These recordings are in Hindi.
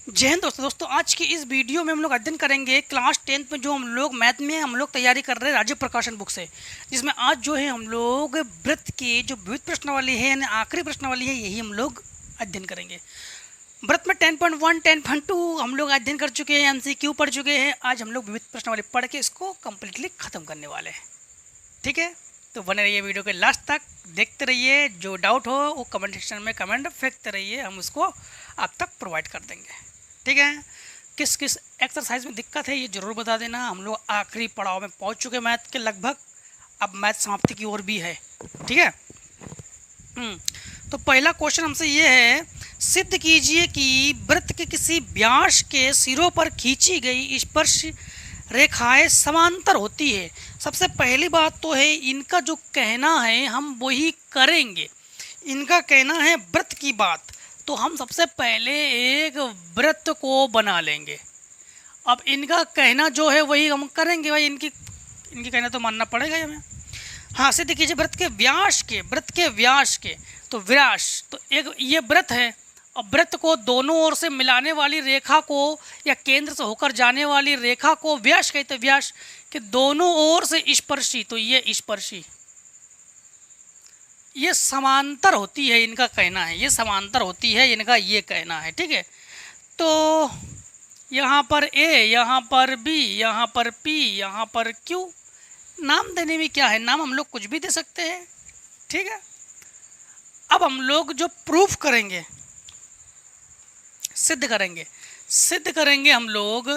जय हिंद दोस्तों आज की इस वीडियो में हम लोग अध्ययन करेंगे क्लास 10th में जो हम लोग मैथ में हम लोग तैयारी कर रहे हैं राजीव प्रकाशन बुक से, जिसमें आज जो है हम लोग वृत्त के जो विविध प्रश्नावली है यानी आखिरी प्रश्नावली है यही हम लोग अध्ययन करेंगे। वृत्त में 10.1 10.2 हम लोग अध्ययन कर चुके हैं, MCQ पढ़ चुके हैं। आज हम लोग विविध प्रश्नावली पढ़ के इसको कम्प्लीटली ख़त्म करने वाले हैं। ठीक है, तो बने रहिए वीडियो के लास्ट तक, देखते रहिए। जो डाउट हो वो कमेंट सेक्शन में कमेंट फेंकते रहिए, हम उसको आप तक प्रोवाइड कर देंगे। ठीक है, किस किस एक्सरसाइज में दिक्कत है ये ज़रूर बता देना। हम लोग आखिरी पड़ाव में पहुंच चुके मैथ के लगभग, अब मैथ समाप्ति की ओर भी है। ठीक है, तो पहला क्वेश्चन हमसे ये है, सिद्ध कीजिए कि वृत्त के किसी व्यास के सिरों पर खींची गई स्पर्श रेखाएं समांतर होती है। सबसे पहली बात तो है इनका जो कहना है हम वही करेंगे। इनका कहना है वृत्त की बात, तो हम सबसे पहले एक वृत्त को बना लेंगे। अब इनका कहना जो है वही हम करेंगे भाई, इनकी कहना तो मानना पड़ेगा हमें। हाँ, सिद्ध कीजिए वृत्त के व्यास के, तो व्यास तो एक ये वृत्त है। अब वृत्त को दोनों ओर से मिलाने वाली रेखा को या केंद्र से होकर जाने वाली रेखा को व्यास कहते हैं। व्यास के दोनों ओर से स्पर्शी, तो ये स्पर्शी ये समांतर होती है, इनका कहना है। ये समांतर होती है, इनका ये कहना है। ठीक है, तो यहाँ पर A, यहाँ पर B, यहाँ पर P, यहाँ पर Q। नाम देने में क्या है, नाम हम लोग कुछ भी दे सकते हैं। ठीक है, अब हम लोग जो प्रूफ करेंगे, सिद्ध करेंगे हम लोग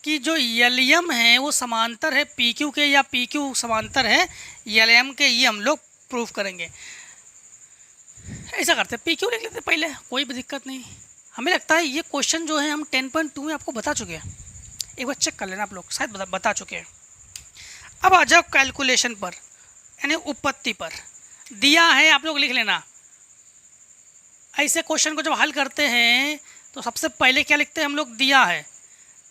कि जो एलएम है वो समांतर है PQ के, या PQ समांतर है एलएम के, ये हम लोग प्रूफ करेंगे। ऐसा करते हैं, PQ लिख लेते पहले, कोई भी दिक्कत नहीं। हमें लगता है ये क्वेश्चन जो है हम 10.2 में आपको बता चुके हैं, एक बार चेक कर लेना, आप लोग शायद बता चुके हैं। अब आ जाओ कैलकुलेशन पर, यानी उत्पत्ति पर। दिया है, आप लोग लिख लेना। ऐसे क्वेश्चन को जब हल करते हैं तो सबसे पहले क्या लिखते हैं हम लोग, दिया है।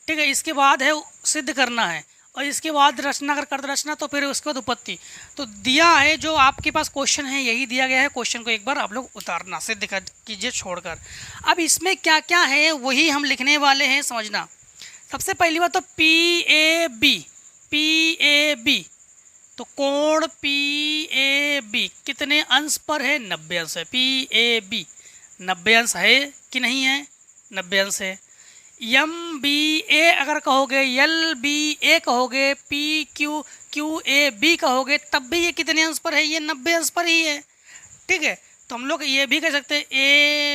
ठीक है, इसके बाद है सिद्ध करना है, और इसके बाद रचना, अगर कर रचना तो फिर उसके बाद उत्पत्ति। तो दिया है, जो आपके पास क्वेश्चन है यही दिया गया है। क्वेश्चन को एक बार आप लोग उतारना, सिद्ध कीजिए छोड़कर। अब इसमें क्या क्या है वही हम लिखने वाले हैं, समझना। सबसे पहली बात तो PAB, तो कोण PAB कितने अंश पर है, 90 अंश है। PAB 90 अंश है कि नहीं है, 90 अंश है। MBA अगर कहोगे, LBA कहोगे, QAB कहोगे, तब भी ये कितने अंश पर है, ये 90 अंश पर ही है। ठीक है, तो हम लोग ये भी कह सकते हैं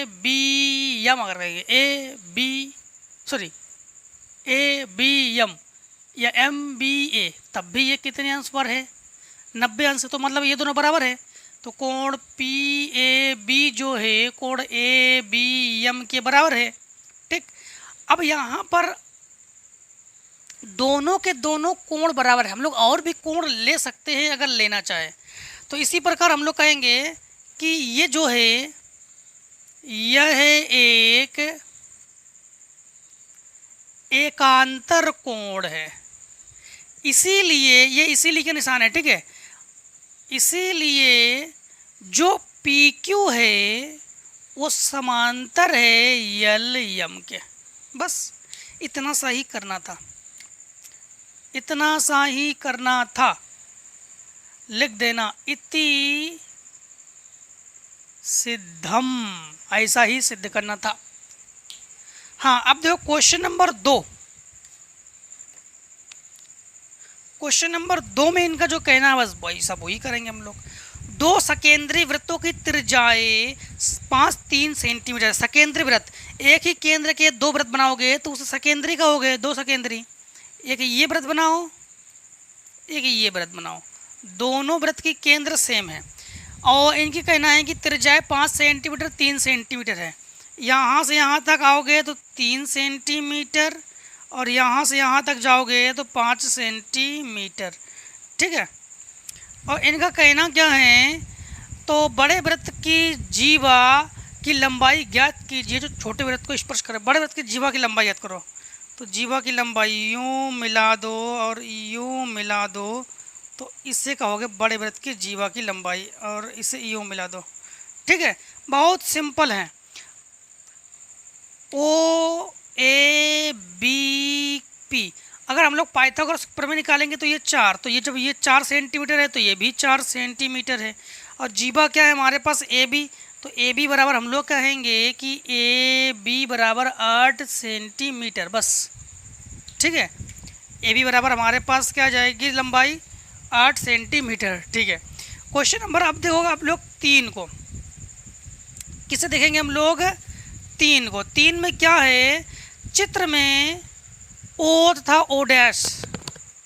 ABM, अगर कहेंगे ABM या MBA, तब भी ये कितने अंश पर है, 90 अंश। तो मतलब ये दोनों बराबर है। तो कोण PAB जो है कोण ABM के बराबर है। ठीक, अब यहाँ पर दोनों के दोनों कोण बराबर है। हम लोग और भी कोण ले सकते हैं अगर लेना चाहे। तो इसी प्रकार हम लोग कहेंगे कि ये जो है यह है एक एकांतर कोण है, इसीलिए ये इसीलिए का निशान है। ठीक है, इसीलिए जो PQ है वो समांतर है LM के। बस इतना सा ही करना था, लिख देना, इति सिद्धम, ऐसा ही सिद्ध करना था। हाँ, अब देखो क्वेश्चन नंबर 2। क्वेश्चन नंबर 2 में इनका जो कहना है बस वही सब वही करेंगे हम लोग। दो सकेंद्री वृत्तों की त्रिज्याएं 5-3 सेंटीमीटर। सकेंद्री वृत्त, एक ही केंद्र के दो वृत्त बनाओगे तो उसे सकेंद्री कहोगे। दो सकेंद्री, एक ये वृत्त बनाओ, एक ये वृत्त बनाओ, दोनों वृत्त की केंद्र सेम है और इनकी कहना है कि त्रिज्याएं 5 सेंटीमीटर 3 सेंटीमीटर है। यहाँ से यहाँ तक आओगे तो 3 सेंटीमीटर, और यहाँ से यहाँ तक जाओगे तो 5 सेंटीमीटर। ठीक है, और इनका कहना क्या है, तो बड़े वृत्त की जीवा की लंबाई ज्ञात कीजिए जो छोटे वृत्त को स्पर्श करे। बड़े वृत्त की जीवा की लंबाई ज्ञात करो, तो जीवा की लंबाई यूँ मिला दो और यूँ मिला दो, तो इससे कहोगे बड़े वृत्त की जीवा की लंबाई, और इसे यूँ मिला दो। ठीक है, बहुत सिंपल है। ओ ए बी पी, अगर हम लोग पाइथागोरस प्रमेय निकालेंगे तो ये 4, तो ये जब ये 4 सेंटीमीटर है तो ये भी 4 सेंटीमीटर है। और जीवा क्या है हमारे पास, ए बी, तो ए बी बराबर हम लोग कहेंगे कि ए बी बराबर 8 सेंटीमीटर, बस। ठीक है, ए बी बराबर हमारे पास क्या आ जाएगी, लंबाई 8 सेंटीमीटर। ठीक है, क्वेश्चन नंबर अब देखोगे आप लोग 3 को, किसे देखेंगे हम लोग, 3 को। 3 में क्या है, चित्र में ओ तथा ओ डैश।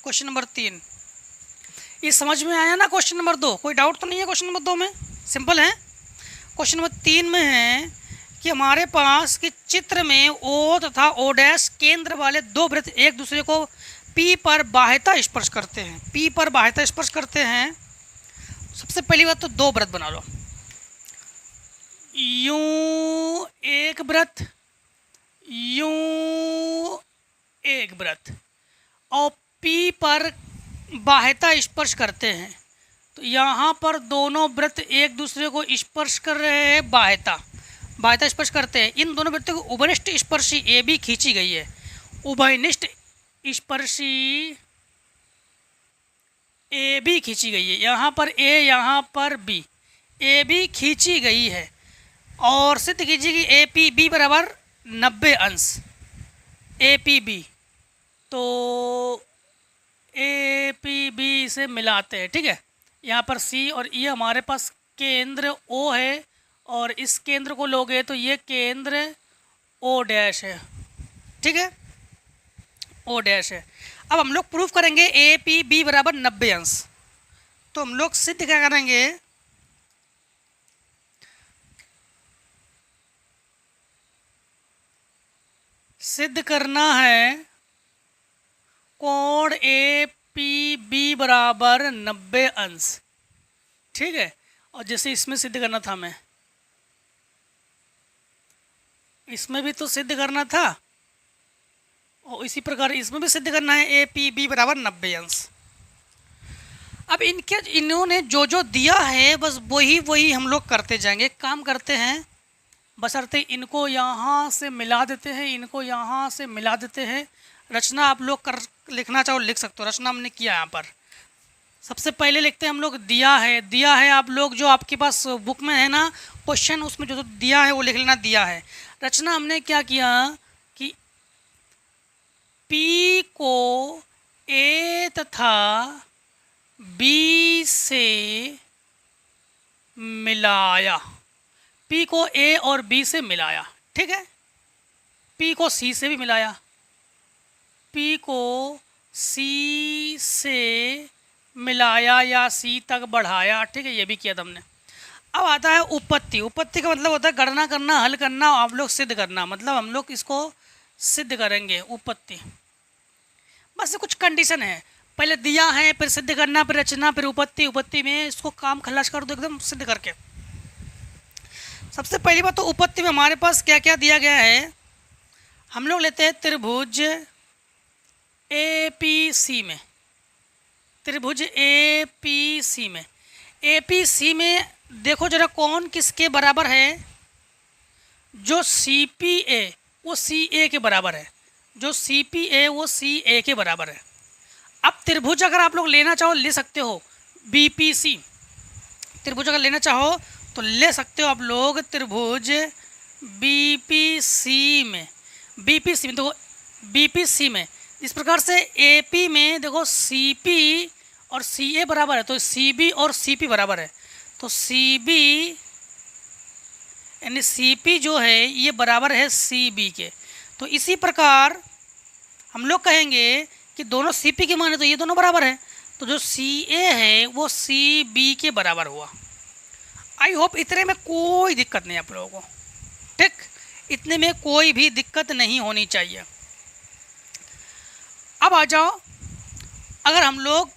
क्वेश्चन नंबर 3 ये समझ में आया ना। क्वेश्चन नंबर 2 कोई डाउट तो नहीं है, क्वेश्चन नंबर 2 में सिंपल है। क्वेश्चन नंबर 3 में है कि हमारे पास कि चित्र में ओ तथा ओ डैश केंद्र वाले दो वृत्त एक दूसरे को पी पर बाह्यता स्पर्श करते हैं। पी पर बाह्यता स्पर्श करते हैं। सबसे पहली बात तो दो वृत्त बना लो, यूं एक वृत्त, यूं एक वृत्त, और पी पर बाह्यता स्पर्श करते हैं। तो यहाँ पर दोनों वृत्त एक दूसरे को स्पर्श कर रहे हैं, बाह्यता स्पर्श करते हैं। इन दोनों वृत्तों को उभयनिष्ठ स्पर्शी ए बी खींची गई है। उभयनिष्ठ स्पर्शी ए बी खींची गई है, यहाँ पर ए यहाँ पर बी, ए बी खींची गई है। और सिद्ध कीजिए कि ए पी बी बराबर 90 अंश, ए पी बी। तो ए पी बी से मिलाते हैं। ठीक है, यहाँ पर सी और ये हमारे पास केंद्र ओ है, और इस केंद्र को लोगे तो ये केंद्र ओ डैश है। ठीक है, ओ डैश है। अब हम लोग प्रूफ करेंगे ए पी बी बराबर 90 अंश। तो हम लोग सिद्ध क्या करेंगे, सिद्ध करना है कोण ए पी बी बराबर 90 अंश। ठीक है, और जैसे इसमें सिद्ध करना था, मैं इसमें भी तो सिद्ध करना था, और इसी प्रकार इसमें भी सिद्ध करना है ए पी बी बराबर 90 अंश। अब इन्होंने जो जो दिया है बस वही हम लोग करते जाएंगे। काम करते हैं, बशर्ते इनको यहाँ से मिला देते हैं, इनको यहाँ से मिला देते हैं। रचना आप लोग लिखना चाहो लिख सकते हो, रचना हमने किया यहाँ पर। सबसे पहले लिखते हैं हम लोग दिया है आप लोग जो आपके पास बुक में है ना क्वेश्चन, उसमें जो दिया है वो लिख लेना, दिया है। रचना हमने क्या किया कि P को A तथा B से मिलाया, P को A और B से मिलाया। ठीक है, P को C से भी मिलाया, P को C से मिलाया या C तक बढ़ाया। ठीक है, ये भी किया था हमने। अब आता है उपपत्ति। उपपत्ति का मतलब होता है गणना करना, हल करना, आप लोग सिद्ध करना। मतलब हम लोग इसको सिद्ध करेंगे उपपत्ति। बस कुछ कंडीशन है, पहले दिया है, फिर सिद्ध करना, फिर रचना, फिर उपपत्ति। उपपत्ति में इसको काम खलास कर दो एकदम सिद्ध करके। सबसे पहली बात तो उपपत्ति में हमारे पास क्या क्या दिया गया है। हम लोग लेते हैं त्रिभुज ए पी सी में, त्रिभुज ए पी सी में, ए पी सी में देखो जरा कौन किसके बराबर है। जो सी पी ए वो सी ए के बराबर है, जो सी पी ए वो सी ए के बराबर है। अब त्रिभुज अगर आप लोग लेना चाहो ले सकते हो, बी पी सी त्रिभुज अगर लेना चाहो तो ले सकते हो आप लोग। त्रिभुज बी पी सी में, बी पी सी में देखो, बी पी सी में इस प्रकार से ए पी में देखो सी पी और सी ए बराबर है, तो सी बी और सी पी बराबर है। तो सी बी यानी सी पी जो है ये बराबर है सी बी के। तो इसी प्रकार हम लोग कहेंगे कि दोनों सी पी के माने तो ये दोनों बराबर है, तो जो सी ए है वो सी बी के बराबर हुआ। आई होप इतने में कोई दिक्कत नहीं आप लोगों को। ठीक, इतने में कोई भी दिक्कत नहीं होनी चाहिए। अब आ जाओ, अगर हम लोग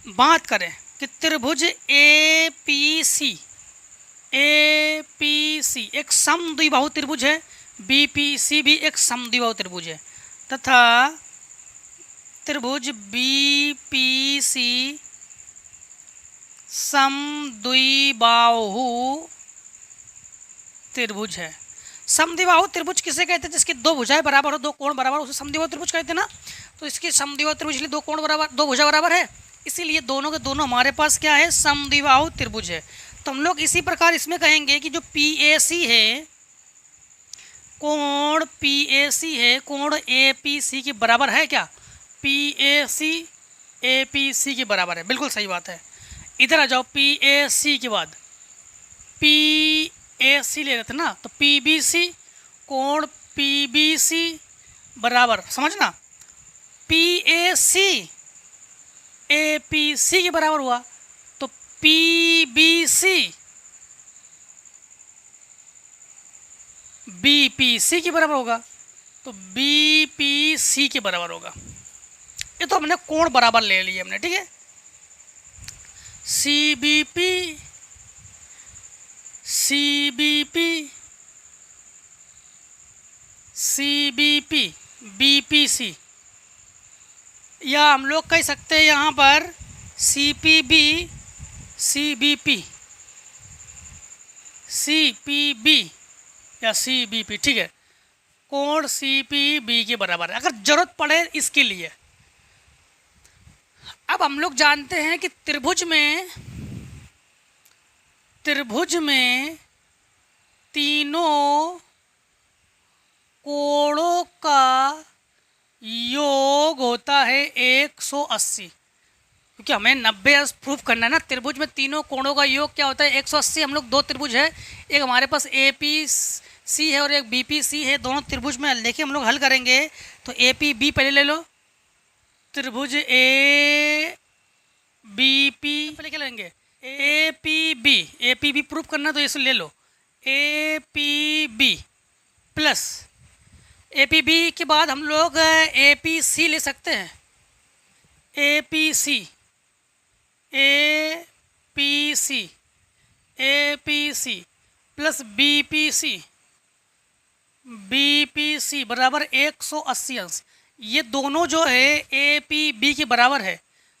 बात करें कि त्रिभुज ए पी सी एक समद्विबाहु त्रिभुज है, बी पी सी भी एक समद्विबाहु त्रिभुज है, तथा त्रिभुज बी पी सी समद्विबाहु त्रिभुज है। समद्विबाहु त्रिभुज किसे कहते हैं? जिसकी दो भुजाएं बराबर हो, दो कोण बराबर, उसे समद्विबाहु त्रिभुज कहते हैं ना। तो इसके समद्विबाहु त्रिभुज इसलिए दो कोण बराबर, दो भुजा बराबर है, इसीलिए दोनों के दोनों हमारे पास क्या है? समद्विबाहु त्रिभुज है। तो हम लोग इसी प्रकार इसमें कहेंगे कि जो PAC है, कोण PAC है, कोण APC के बराबर है क्या? PAC APC के बराबर है, बिल्कुल सही बात है। इधर आ जाओ, PAC के बाद PAC ले लेते ना, तो PBC, कोण PBC बराबर, समझना, PAC APC के बराबर हुआ, तो PBC BPC के बराबर होगा, तो BPC के बराबर होगा। ये तो हमने कोण बराबर ले लिए हमने, ठीक है। CBP CBP CBP BPC, या हम लोग कह सकते हैं यहाँ पर CPB CBP CPB या CBP, ठीक है। कोण CPB के बराबर है अगर जरूरत पड़े इसके लिए। अब हम लोग जानते हैं कि त्रिभुज में तीनों कोणों का योग होता है 180, क्योंकि हमें 90 अंश प्रूफ करना है ना। त्रिभुज में तीनों कोणों का योग क्या होता है? 180। हम लोग दो त्रिभुज है, एक हमारे पास APC है और एक BPC है, दोनों त्रिभुज में लेके हम लोग हल करेंगे। तो APB पहले ले लो, त्रिभुज ABP पहले क्या लेंगे? APB प्रूफ करना तो इसे ले लो, APB प्लस APB के बाद हम लोग APC ले सकते हैं, APC प्लस BPC बराबर 180 अंश। ये दोनों जो है APB के बराबर है,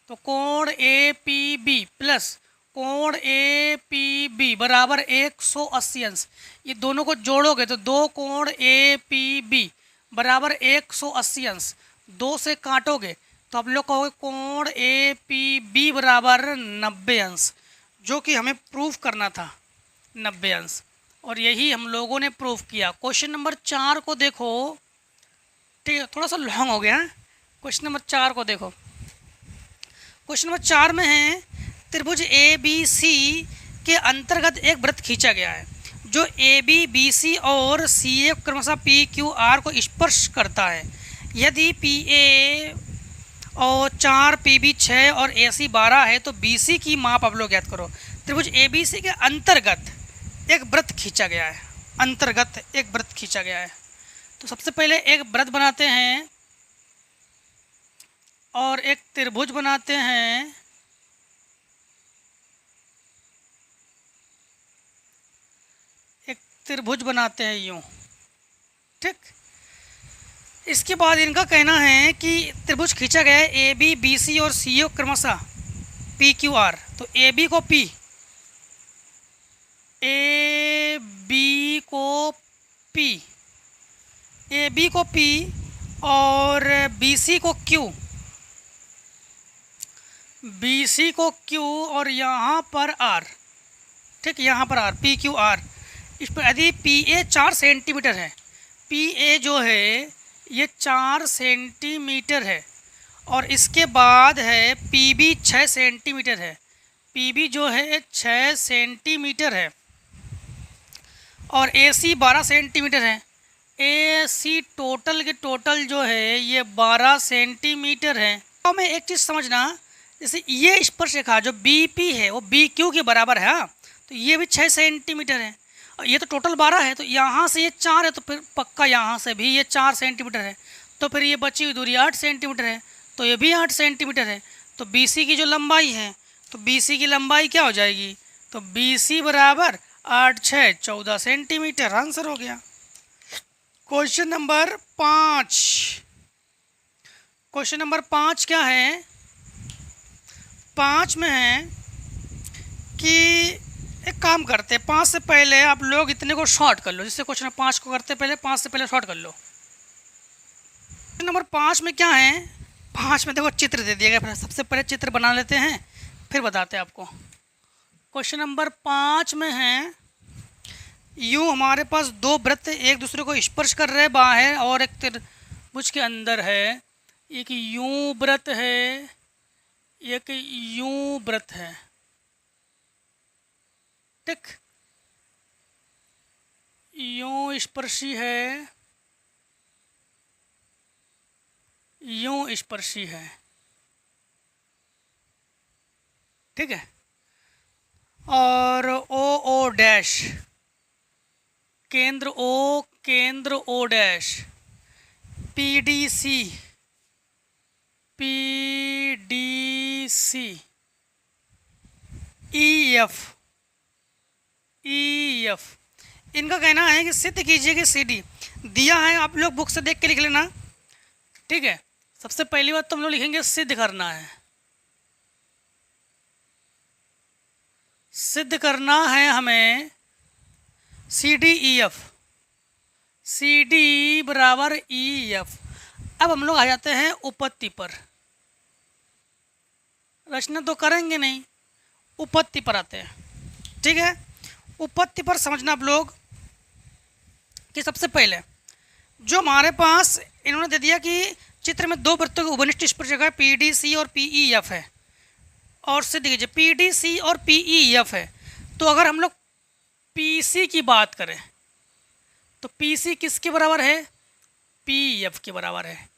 तो कोण APB प्लस कोण APB बराबर 180 अंश। ये दोनों को जोड़ोगे तो दो कोण APB बराबर 180 अंश, दो से काटोगे तो आप लोग कहोगे कोण APB बराबर 90 अंश, जो कि हमें प्रूफ करना था 90 अंश, और यही हम लोगों ने प्रूफ किया। क्वेश्चन नंबर 4 को देखो, ठीक है, थोड़ा सा लॉन्ग हो गया। क्वेश्चन नंबर 4 को देखो। क्वेश्चन नंबर 4 में है त्रिभुज ABC के अंतर्गत एक वृत्त खींचा गया है जो AB, BC और CA क्रमशः PQR को स्पर्श करता है। यदि PA और 4, PB 6 और AC 12 है तो BC की माप आप लोग याद करो। त्रिभुज ABC के अंतर्गत एक वृत्त खींचा गया है, अंतर्गत एक वृत्त खींचा गया है। तो सबसे पहले एक वृत्त बनाते हैं और एक त्रिभुज बनाते हैं, एक त्रिभुज बनाते हैं यूं, ठीक। इसके बाद इनका कहना है कि त्रिभुज खींचा गया है AB, BC और CO क्रमशः PQR। तो AB को P, AB को P और BC को Q, BC को Q और यहाँ पर R, ठीक, यहाँ पर R, PQR। इस पर यदि PA 4 सेंटीमीटर है, PA जो है ये 4 सेंटीमीटर है, और इसके बाद है PB 6 सेंटीमीटर है, PB जो है 6 सेंटीमीटर है, और AC 12 सेंटीमीटर है। AC टोटल के टोटल जो है ये 12 सेंटीमीटर है। तो हमें एक चीज़ समझना, जैसे ये स्पर्श रेखा जो BP है वो BQ के बराबर है, हाँ, तो ये भी 6 सेंटीमीटर है, और ये तो टोटल 12 है, तो यहाँ से ये 4 है, तो फिर पक्का यहाँ से भी ये 4 सेंटीमीटर है, तो फिर ये बची हुई दूरी 8 सेंटीमीटर है, तो ये भी 8 सेंटीमीटर है। तो BC की जो लंबाई है, तो BC की लंबाई क्या हो जाएगी? तो BC बराबर 8 6 14 सेंटीमीटर। आंसर हो गया। Question number 5। क्वेश्चन नंबर 5 क्या है? 5 में है कि एक काम करते हैं, 5 से पहले आप लोग इतने को शॉर्ट कर लो, जिससे क्वेश्चन 5 को करते पहले 5 से पहले शॉर्ट कर लो। नंबर 5 में क्या है, 5 में देखो चित्र दे दिया गया, फिर सबसे पहले चित्र बना लेते हैं फिर बताते हैं आपको। क्वेश्चन नंबर 5 में है, यूँ हमारे पास दो वृत्त एक दूसरे को स्पर्श कर रहे बाहर और एक त्रिभुज के अंदर है। एक यूँ वृत्त है, एक यूँ वृत्त है, ठीक, यूँ स्पर्शी है, यूँ स्पर्शी है, ठीक है। और ओ डैश, केंद्र ओ डैश, पीडीसी ईएफ इनका कहना है कि सिद्ध कीजिए कि सीडी दिया है, आप लोग बुक से देख के लिख लेना, ठीक है। सबसे पहली बात तो हम लोग लिखेंगे सिद्ध करना है, सिद्ध करना है हमें सी डी बराबर ई एफ। अब हम लोग आ जाते हैं उपपत्ति पर, रचना तो करेंगे नहीं, उपपत्ति पर आते हैं, ठीक है। उपपत्ति पर समझना आप लोग कि सबसे पहले जो हमारे पास इन्होंने दे दिया कि चित्र में दो वृत्तों के उपनिष्ठ स्पर्शक है पी डी सी और पी ई एफ है, और सिद्ध कीजिए पी डी सी और पी ई एफ है। तो अगर हम लोग पी सी की बात करें तो पी सी किसके बराबर है, पी एफ के बराबर है।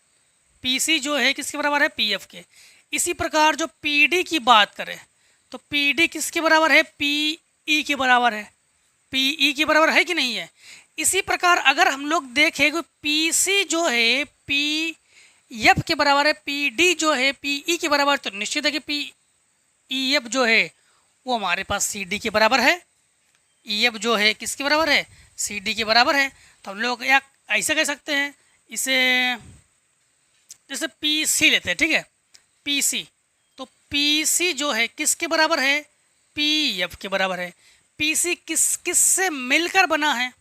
पी सी जो है किसके बराबर है, पी एफ के। इसी प्रकार जो पी डी की बात करें तो पी डी किसके बराबर है, पी ई के बराबर है। पी ई के बराबर है कि नहीं है। इसी प्रकार अगर हम लोग देखें कि पी सी जो है पी एफ के बराबर है, पी डी जो है पी ई के बराबर, तो निश्चित है कि पी ई एफ जो है वो हमारे पास सी डी के बराबर है। ई एफ जो है किसके बराबर है, सी डी के बराबर है। तो हम लोग या ऐसे कह सकते हैं इसे, जैसे पी सी लेते हैं, ठीक है, पी सी, तो पी सी जो है किसके बराबर है, पी एफ के बराबर है। पी सी किस से मिलकर बना है,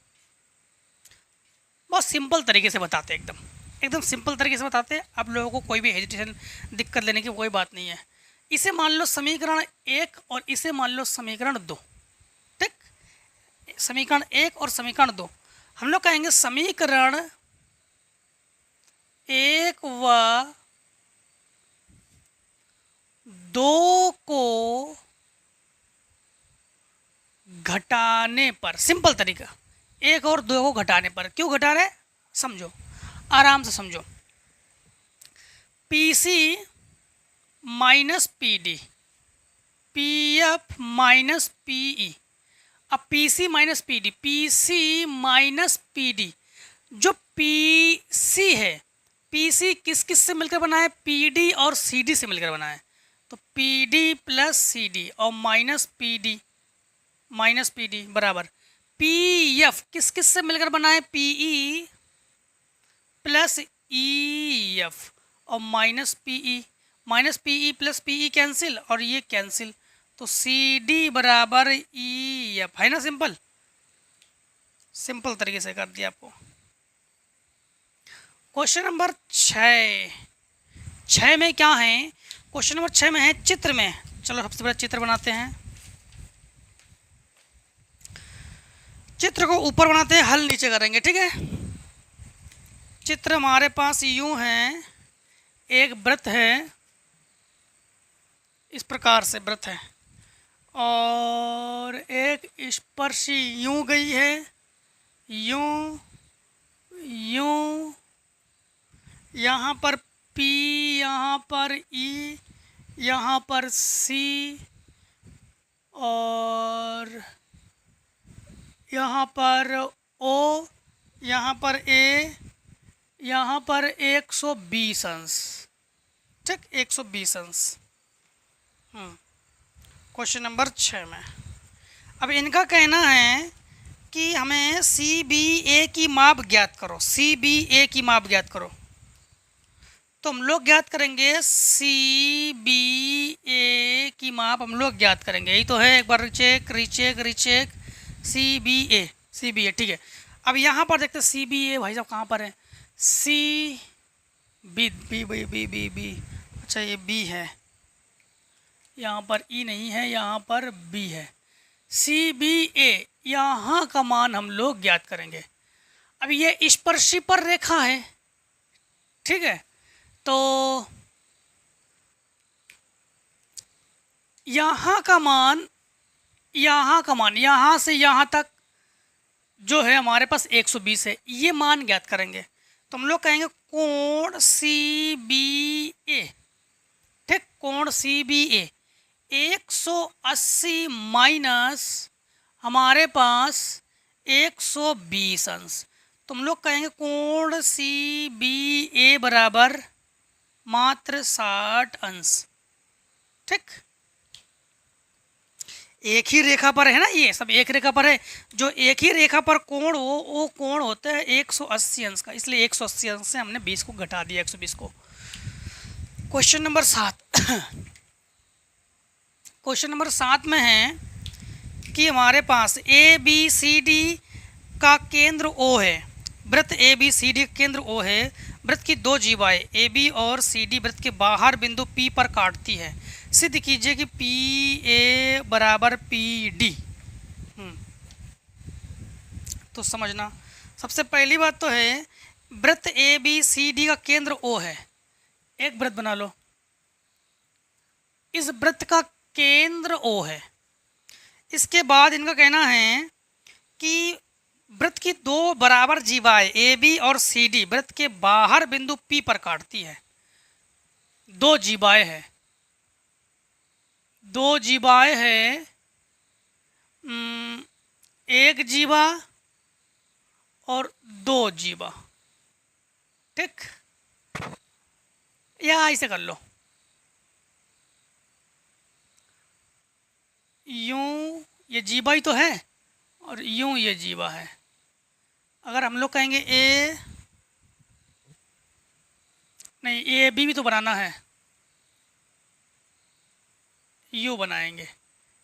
बहुत सिंपल तरीके से बताते हैं, एकदम सिंपल तरीके से बताते हैं। आप लोगों को कोई भी हेजिटेशन दिक्कत लेने की कोई बात नहीं है। इसे मान लो समीकरण 1 और इसे मान लो समीकरण 2, ठीक। समीकरण 1 और समीकरण 2 हम लोग कहेंगे समीकरण 1 व 2 को घटाने पर, सिंपल तरीका, 1 और 2 को घटाने पर, क्यों घटा रहे समझो, आराम से समझो। P C minus P D, P F minus P E. अब P C minus P D, P C minus P D, जो पी सी है, पी सी किस से मिलकर बना है, पी डी और सी डी से मिलकर बना है। तो P D plus C D और माइनस पी डी बराबर पी एफ किस से मिलकर बना है, P E plus E F और minus P E plus P E cancel और ये कैंसिल, तो सी डी बराबर ई एफ है ना। सिंपल तरीके से कर दिया आपको। क्वेश्चन नंबर 6 में क्या है, क्वेश्चन नंबर 6 में है चित्र में। चलो सबसे पहले चित्र बनाते हैं, चित्र को ऊपर बनाते हैं, हल नीचे करेंगे, ठीक है। चित्र हमारे पास यूं है, एक वृत्त है, इस प्रकार से वृत्त है, और एक स्पर्शी यूं गई है, यूं यूं, यहाँ पर P, यहाँ पर E, यहाँ पर C, और यहाँ पर O, यहाँ पर A, यहाँ पर 120 अंश, ठीक, 120 अंश। क्वेश्चन नंबर 6 में अब इनका कहना है कि हमें सी बी ए की माप ज्ञात करो, सी बी ए की माप ज्ञात करो। तो हम लोग ज्ञात करेंगे सी बी ए की माप हम लोग ज्ञात करेंगे। यही तो है, एक बार recheck recheck recheck. C B A ठीक है। अब यहाँ पर देखते हैं सी बी ए भाई साहब कहाँ पर है। C B B B B B B अच्छा ये बी है, यहाँ पर ई नहीं है, यहाँ पर बी है। सी बी ए यहाँ का मान हम लोग ज्ञात करेंगे। अब ये स्पर्शी पर रेखा है, ठीक है। तो यहाँ का मान यहाँ से यहाँ तक जो है हमारे पास 120 है, ये मान ज्ञात करेंगे। तो हम लोग कहेंगे कोण सी बी ए, ठीक, कोण सी बी ए 180 माइनस हमारे पास 120 अंश। तो हम लोग कहेंगे कोण सी बी ए बराबर मात्र 60 अंश, ठीक। एक ही रेखा पर है ना, ये सब एक रेखा पर है। जो एक ही रेखा पर कोण हो वो कोण होता है 180 अंश का, इसलिए 180 अंश से हमने 20 को घटा दिया 120 को। क्वेश्चन नंबर 7 क्वेश्चन नंबर 7 में है कि हमारे पास ए बी सी डी का केंद्र ओ है। वृत्त ए बी सी डी का केंद्र ओ है। वृत्त की दो जीवाएं ए बी और सी डी वृत्त के बाहर बिंदु पी पर काटती है। सिद्ध कीजिए कि पी ए बराबर पी डी। तो समझना, सबसे पहली बात तो है वृत्त ए बी सी डी का केंद्र ओ है। एक वृत्त बना लो, इस वृत्त का केंद्र ओ है। इसके बाद इनका कहना है कि वृत्त की दो बराबर जीवाएं ए बी और सी डी वृत्त के बाहर बिंदु पी पर काटती है। दो जीवाएं है, दो जीवाएं है, एक जीवा और दो जीवा, ठीक। या ऐसे कर लो, यूं ये जीवा ही तो है और यूं ये जीवा है। अगर हम लोग कहेंगे ए नहीं, ए बी भी तो बनाना है, यू बनाएंगे।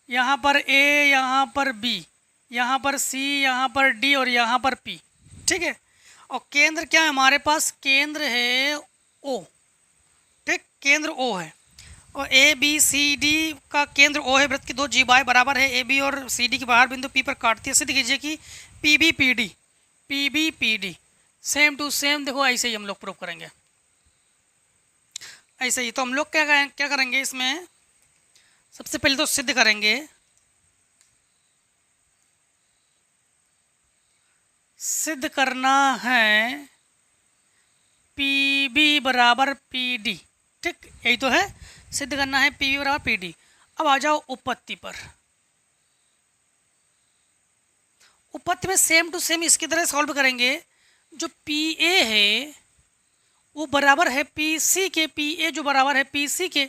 यहाँ पर ए, यहाँ पर बी, यहाँ पर सी, यहाँ पर डी और यहाँ पर पी, ठीक है। और केंद्र क्या है हमारे पास, केंद्र है ओ, ठीक, केंद्र ओ है। और ए बी सी डी का केंद्र ओ है। वृत्त की दो जीवाएं बराबर है ए बी और सी डी के बाहर बिंदु पी पर काटती है। सिद्ध कीजिए कि P B P D same to same. देखो ऐसे ही हम लोग प्रूव करेंगे, ऐसे ही। तो हम लोग क्या करेंगे इसमें, सबसे पहले तो सिद्ध करेंगे, सिद्ध करना है पी बी बराबर पी डी, ठीक, यही तो है, सिद्ध करना है पी बी बराबर पी डी। अब आ जाओ उपपत्ति पर। उपपत्ति में सेम टू सेम इसकी तरह सॉल्व करेंगे। जो पी ए है वो बराबर है पी सी के, पी ए जो बराबर है पी सी के।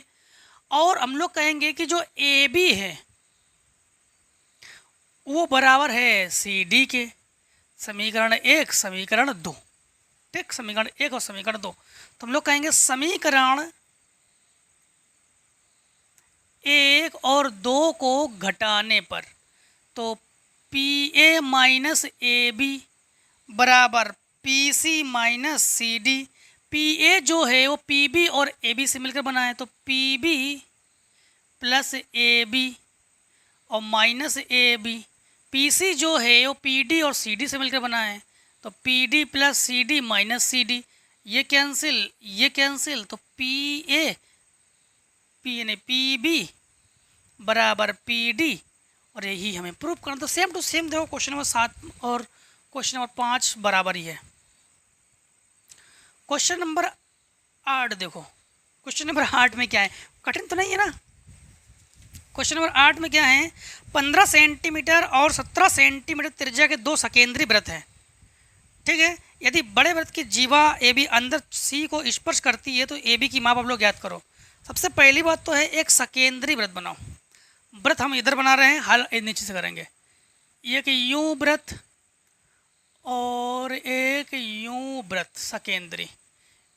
और हम लोग कहेंगे कि जो ए बी है वो बराबर है सी डी के। समीकरण 1 समीकरण 2, ठीक, समीकरण 1 और समीकरण 2। तो हम लोग कहेंगे समीकरण 1 और 2 को घटाने पर, तो P A minus A B बराबर P C minus C D. P A जो है वो पी बी और ए बी से मिलकर बना है, तो P B plus A B और minus A B. P C जो है वो पी डी और सी डी से मिलकर बना है, तो P D plus C D minus C D. ये कैंसिल, ये कैंसिल, तो पी ए पी नहीं पी बी बराबर पी डी। और यही हमें प्रूव करना। तो सेम टू सेम देखो क्वेश्चन नंबर 7 और क्वेश्चन नंबर 5 बराबर ही है। क्वेश्चन नंबर 8 देखो, क्वेश्चन नंबर 8 में क्या है, कठिन तो नहीं है ना। क्वेश्चन नंबर 8 में क्या है, 15 सेंटीमीटर और 17 सेंटीमीटर त्रिज्या के दो सकेंद्री वृत्त हैं, ठीक है। यदि बड़े वृत्त की जीवा ए बी अंदर सी को स्पर्श करती है तो ए बी की माप आप लोग ज्ञात करो। सबसे पहली बात तो है एक सकेंद्री वृत्त बनाओ। वृत्त हम इधर बना रहे हैं, हल नीचे से करेंगे। एक यूं वृत्त और एक यूं वृत्त सकेंद्री।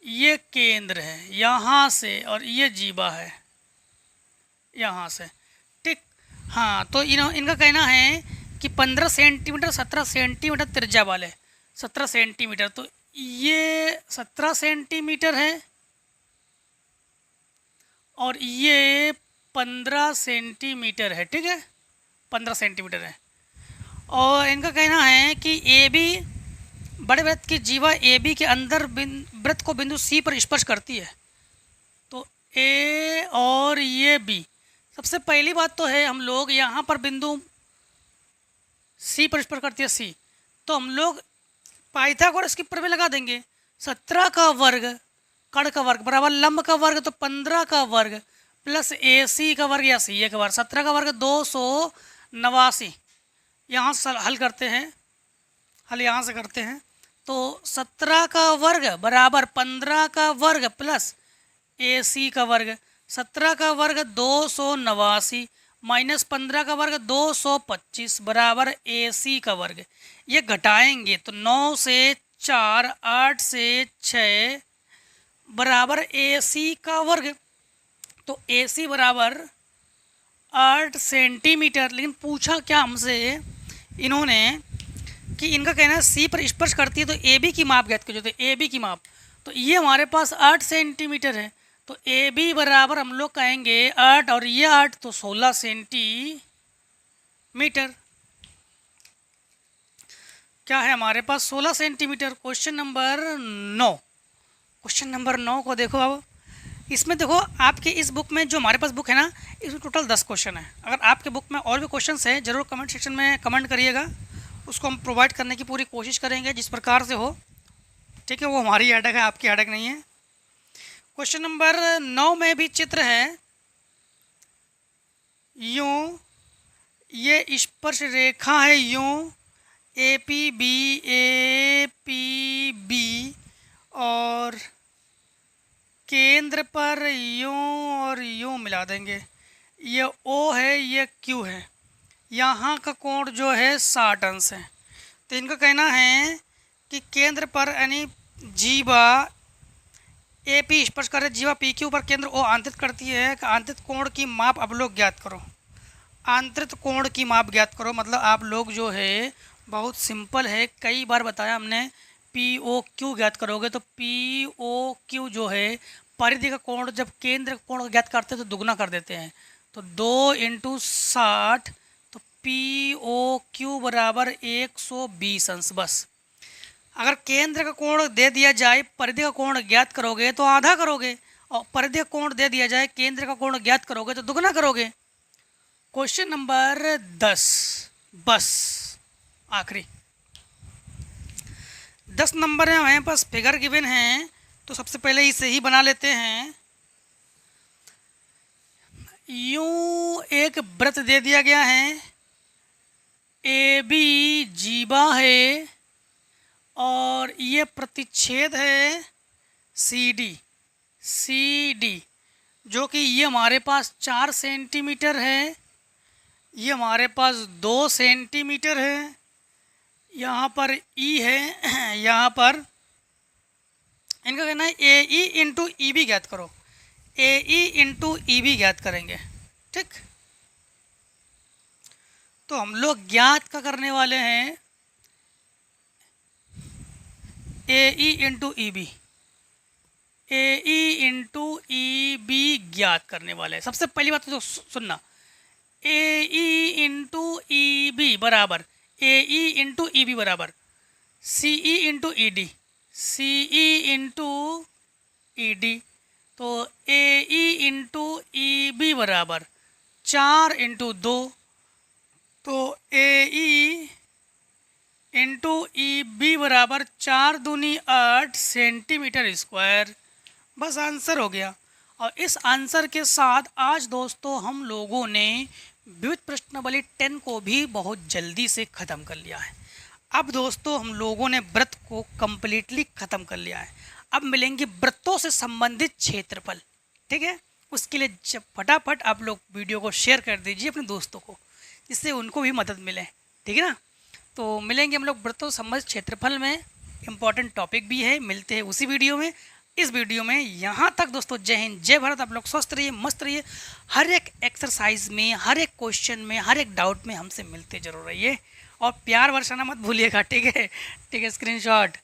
ये केंद्र है यहाँ से, और ये जीवा है यहाँ से, ठीक। हाँ, तो इनका कहना है कि 15 सेंटीमीटर 17 सेंटीमीटर त्रिज्या वाले, 17 सेंटीमीटर, तो ये 17 सेंटीमीटर है और ये 15 सेंटीमीटर है, ठीक है, 15 सेंटीमीटर है। और इनका कहना है कि ए बी, बड़े वृत्त की जीवा ए बी के अंदर वृत्त को बिंदु सी पर स्पर्श करती है। तो ए और ये बी, सबसे पहली बात तो है हम लोग यहाँ पर बिंदु सी पर स्पर्श करती है सी, तो हम लोग पाइथागोरस की प्रमेय लगा देंगे। 17 का वर्ग कण का वर्ग बराबर लंब का वर्ग, तो 15 का वर्ग प्लस ए सी का वर्ग या सी ए का वर्ग, 17 का वर्ग 289। यहाँ से हल करते हैं, हल यहाँ से करते हैं, तो 17 का वर्ग बराबर 15 का वर्ग प्लस ए सी का वर्ग, 17 का वर्ग 289 माइनस 15 का वर्ग 225 बराबर ए सी का वर्ग। ये घटाएंगे तो 9 से 4, 8 से 6 बराबर ए सी का वर्ग। तो ए सी बराबर 8 सेंटीमीटर। लेकिन पूछा क्या हमसे इन्होंने कि इनका कहना है सी पर स्पर्श करती है तो ए बी की माप ज्ञात कीजिए। तो ए बी की माप, तो ये हमारे पास 8 सेंटीमीटर है, तो ए बी बराबर हम लोग कहेंगे 8 और ये 8, तो 16 सेंटीमीटर। क्या है हमारे पास 16 centimetre. Question number 9, question number 9 को देखो। अब इसमें देखो आपके इस बुक में, जो हमारे पास बुक है ना, इसमें टोटल 10 क्वेश्चन है। अगर आपके बुक में और भी क्वेश्चन हैं ज़रूर कमेंट सेक्शन में कमेंट करिएगा, उसको हम प्रोवाइड करने की पूरी कोशिश करेंगे जिस प्रकार से हो, ठीक है। वो हमारी हेडक है, आपकी हेडक नहीं है। क्वेश्चन नंबर 9 में भी चित्र है। यूं ये स्पर्श रेखा है, यूं ए पी बी और केंद्र पर यूं और यूं मिला देंगे। ये ओ है, ये क्यू है, यहाँ का कोण जो है 60 अंश है। तो इनका कहना है कि केंद्र पर यानी जीवा ए पी स्पर्श करे जीवा पी क्यू पर केंद्र ओ आंतरित करती है कि आंतरित कोण की माप अब लोग ज्ञात करो। आंतरित कोण की माप ज्ञात करो मतलब आप लोग जो है बहुत सिंपल है, कई बार बताया हमने, पी ओ क्यू ज्ञात करोगे तो पी ओ क्यू जो है परिधि का कोण, जब केंद्र कोण ज्ञात करते हैं तो दुगना कर देते हैं, तो 2 × 60, तो पी ओ क्यू बराबर 120 अंश। बस अगर केंद्र का कोण दे दिया जाए, परिधि का कोण ज्ञात करोगे तो आधा करोगे, और परिधि का कोण दे दिया जाए, केंद्र का कोण ज्ञात करोगे तो दुगना करोगे। क्वेश्चन नंबर 10, बस आखिरी 10 नंबर है हमारे पास। फिगर गिवन है तो सबसे पहले इसे ही बना लेते हैं। यूं एक वृत्त दे दिया गया है, ए बी जीवा है और ये प्रतिच्छेद है सी डी, जो कि ये हमारे पास 4 सेंटीमीटर है, ये हमारे पास 2 सेंटीमीटर है, यहाँ पर ई है, यहाँ पर इनका कहना है ए ई इंटू ई बी ज्ञात करो। ए ई इंटू ई बी ज्ञात करेंगे, ठीक। तो हम लोग ज्ञात का करने वाले हैं ए ई इंटू ई बी, ए ई इंटू ई बी ज्ञात करने वाले हैं। सबसे पहली बात तो सुनना, ए ई इंटू ई बी बराबर ए ई इंटू ई बी बराबर सी ई इंटू ई डी, सी ई इंटू ई डी। तो ए ई इंटू ई बी बराबर 4 × 2, तो ए ई इंटू ई बी बराबर 4 दूनी 8 सेंटीमीटर स्क्वायर। बस आंसर हो गया। और इस आंसर के साथ आज दोस्तों हम लोगों ने विविध प्रश्नावली 10 को भी बहुत जल्दी से ख़त्म कर लिया है। अब दोस्तों हम लोगों ने वृत्त को कम्प्लीटली ख़त्म कर लिया है। अब मिलेंगे वृत्तों से संबंधित क्षेत्रफल, ठीक है। उसके लिए जब फटाफट आप लोग वीडियो को शेयर कर दीजिए अपने दोस्तों को, जिससे उनको भी मदद मिले, ठीक है ना। तो मिलेंगे हम लोग वृत्तों से संबंधित क्षेत्रफल में, इम्पॉर्टेंट टॉपिक भी है। मिलते हैं उसी वीडियो में। इस वीडियो में। यहाँ तक दोस्तों, जय हिंद जय भारत। आप लोग स्वस्थ रहिए, मस्त रहिए। हर एक एक्सरसाइज में, हर एक क्वेश्चन में, हर एक डाउट में हमसे मिलते जरूर रहिए और प्यार बरसाना मत भूलिएगा, ठीक है? ठीक है, स्क्रीनशॉट।